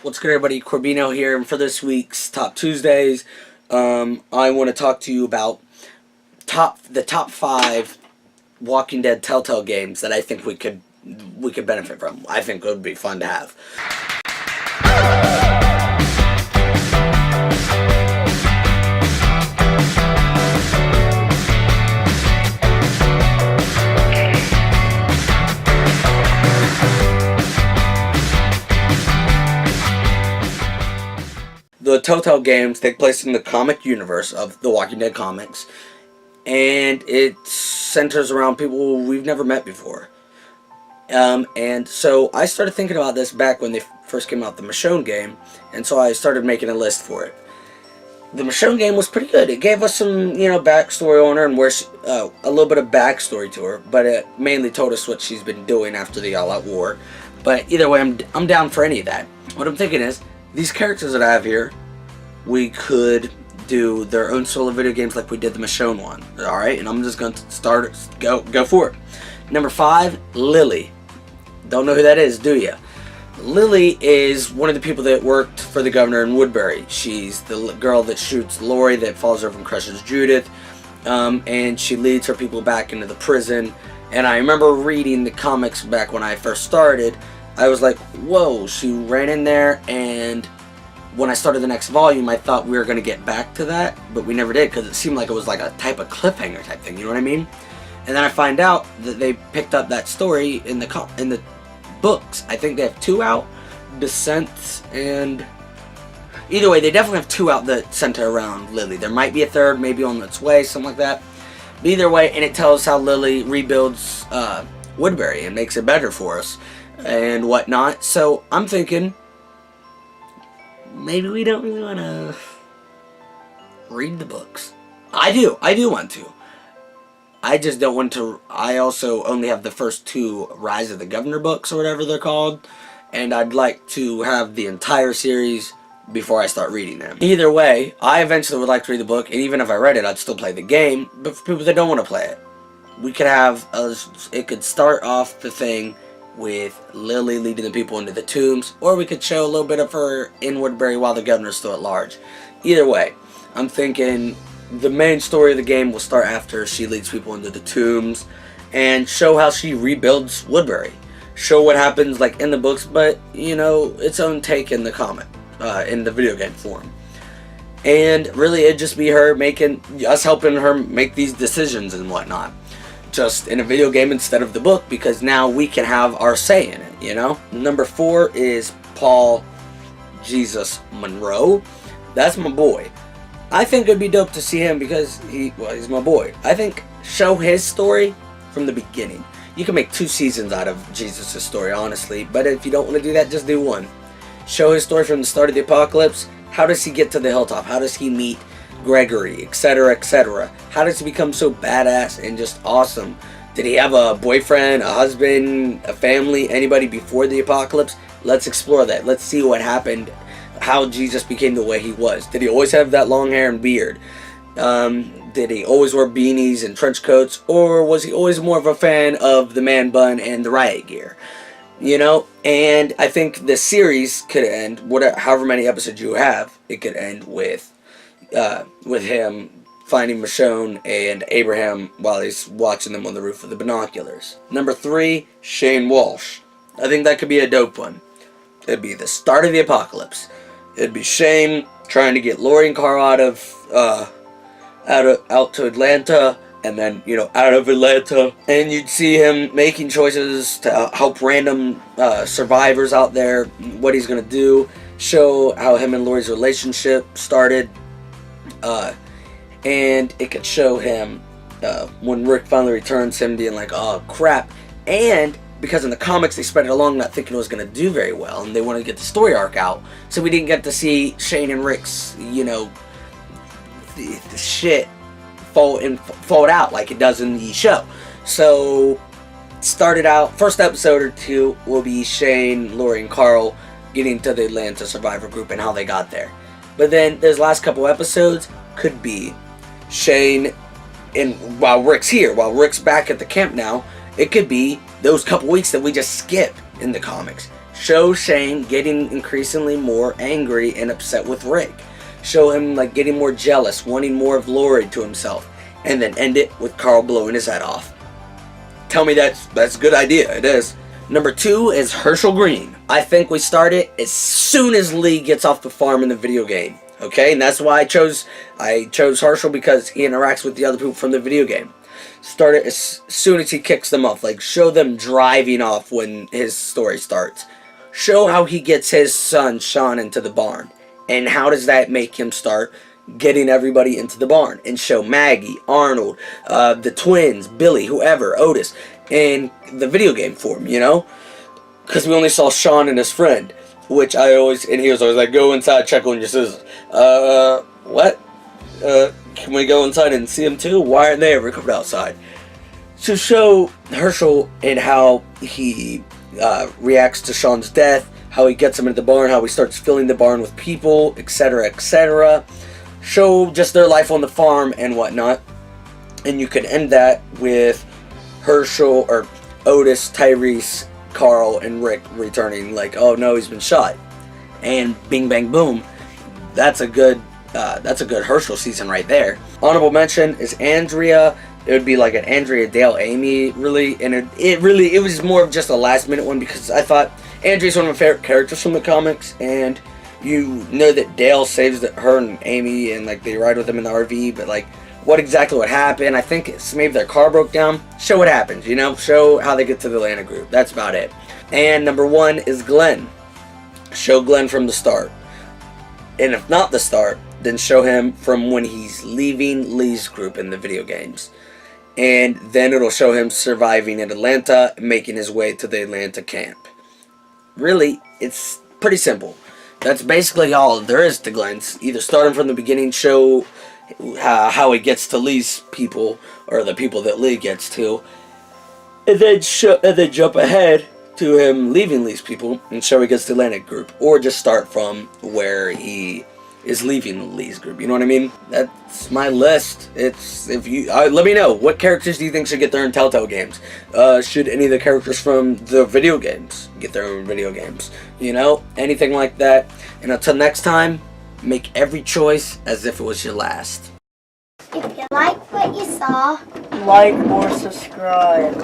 What's good, everybody? Corbino here, and for this week's Top Tuesdays, I want to talk to you about the top 5 Walking Dead Telltale games that I think we could benefit from. I think it would be fun to have. The Telltale games take place in the comic universe of the Walking Dead comics, and it centers around people we've never met before. And so I started thinking about this back when they first came out, the Michonne game, and so I started making a list for it. The Michonne game was pretty good. It gave us some, backstory on her and where she, a little bit of backstory to her, but it mainly told us what she's been doing after the all-out war. But either way, I'm down for any of that. What I'm thinking is, these characters that I have here, we could do their own solo video games like we did the Michonne one. Alright, and I'm just going to go for it. Number 5, Lily. Don't know who that is, do ya? Lily is one of the people that worked for the governor in Woodbury. She's the girl that shoots Lori, that falls over and crushes Judith, and she leads her people back into the prison. And I remember reading the comics back when I first started. I was like, whoa, she ran in there, and when I started the next volume, I thought we were going to get back to that, but we never did, because it seemed like it was like a type of cliffhanger type thing, you know what I mean? And then I find out that they picked up that story in the books. I think they have 2 out, Descent, and either way, they definitely have 2 out that center around Lily. There might be a 3rd, maybe on its way, something like that. But either way, and it tells how Lily rebuilds Woodbury and makes it better for us and whatnot. So I'm thinking maybe we don't really want to read the books. I do want to. I just don't want to. I also only have the first 2 Rise of the Governor books, or whatever they're called, and I'd like to have the entire series before I start reading them. Either way, I eventually would like to read the book, and even if I read it, I'd still play the game. But for people that don't want to play it, we could have it could start off the thing with Lily leading the people into the tombs, or we could show a little bit of her in Woodbury while the governor's still at large. Either way, I'm thinking the main story of the game will start after she leads people into the tombs and show how she rebuilds Woodbury. Show what happens like in the books, but its own take in the comic, in the video game form. And really, it'd just be her helping her make these decisions and whatnot, just in a video game instead of the book, because now we can have our say in it, Number 4 is Paul Jesus Monroe. That's my boy. I think it'd be dope to see him because he's my boy. I think show his story from the beginning. You can make 2 seasons out of Jesus' story, honestly, but if you don't want to do that, just do 1. Show his story from the start of the apocalypse. How does he get to the hilltop? How does he meet Gregory, etc., etc.? How does he become so badass and just awesome? Did he have a boyfriend, a husband, a family, anybody before the apocalypse? Let's explore that. Let's see what happened, how Jesus became the way he was. Did he always have that long hair and beard? Did he always wear beanies and trench coats? Or was he always more of a fan of the man bun and the riot gear? And I think the series could end, however many episodes you have, it could end with him finding Michonne and Abraham while he's watching them on the roof of the binoculars. Number 3, Shane Walsh. I think that could be a dope one. It'd be the start of the apocalypse. It'd be Shane trying to get Lori and Carl out to Atlanta, and then out of Atlanta, and you'd see him making choices to help random survivors out there. What he's gonna do, show how him and Lori's relationship started. And it could show him when Rick finally returns, him being like, oh crap. And because in the comics they spread it along not thinking it was going to do very well, and they wanted to get the story arc out, so we didn't get to see Shane and Rick's the shit fold out like it does in the show. So started out, first episode or 2 will be Shane, Lori, and Carl getting to the Atlanta survivor group and how they got there. But then those last couple episodes could be Shane, and while Rick's back at the camp now, it could be those couple weeks that we just skip in the comics. Show Shane getting increasingly more angry and upset with Rick. Show him like getting more jealous, wanting more of Lori to himself, and then end it with Carl blowing his head off. Tell me that's a good idea. It is. Number 2 is Hershel Green. I think we start it as soon as Lee gets off the farm in the video game. Okay, and that's why I chose Hershel, because he interacts with the other people from the video game. Start it as soon as he kicks them off. Like, show them driving off when his story starts. Show how he gets his son Sean into the barn, and how does that make him start getting everybody into the barn. And show Maggie, Arnold, the twins, Billy, whoever, Otis, in the video game form, you know? Because we only saw Sean and his friend, which and he was always like, go inside, check on your scissors. What? Can we go inside and see him too? Why aren't they ever coming outside? To show Hershel and how he reacts to Sean's death, how he gets him into the barn, how he starts filling the barn with people, etc., etc. Show just their life on the farm and whatnot. And you could end that with Hershel, or Otis, Tyrese, Carl, and Rick returning, like, oh no, he's been shot. And bing bang boom. That's a good Hershel season right there. Honorable mention is Andrea. It would be like an Andrea, Dale, Amy, really, and it was more of just a last minute one, because I thought Andrea's one of my favorite characters from the comics, and you know that Dale saves her and Amy, and like they ride with them in the RV, but like what exactly would happen? I think it's maybe their car broke down. Show what happens, you know? Show how they get to the Atlanta group. That's about it. And number 1 is Glenn. Show Glenn from the start. And if not the start, then show him from when he's leaving Lee's group in the video games. And then it'll show him surviving in Atlanta, making his way to the Atlanta camp. Really, it's pretty simple. That's basically all there is to Glenn's. Either start him from the beginning, show how he gets to Lee's people, or the people that Lee gets to, and then jump ahead to him leaving Lee's people and show he gets to the Atlantic group, or just start from where he is leaving Lee's group. You know what I mean? That's my list. It's let me know, what characters do you think should get their own Telltale games? Should any of the characters from the video games get their own video games? You know, anything like that. And until next time, make every choice as if it was your last. If you like what you saw, like or subscribe.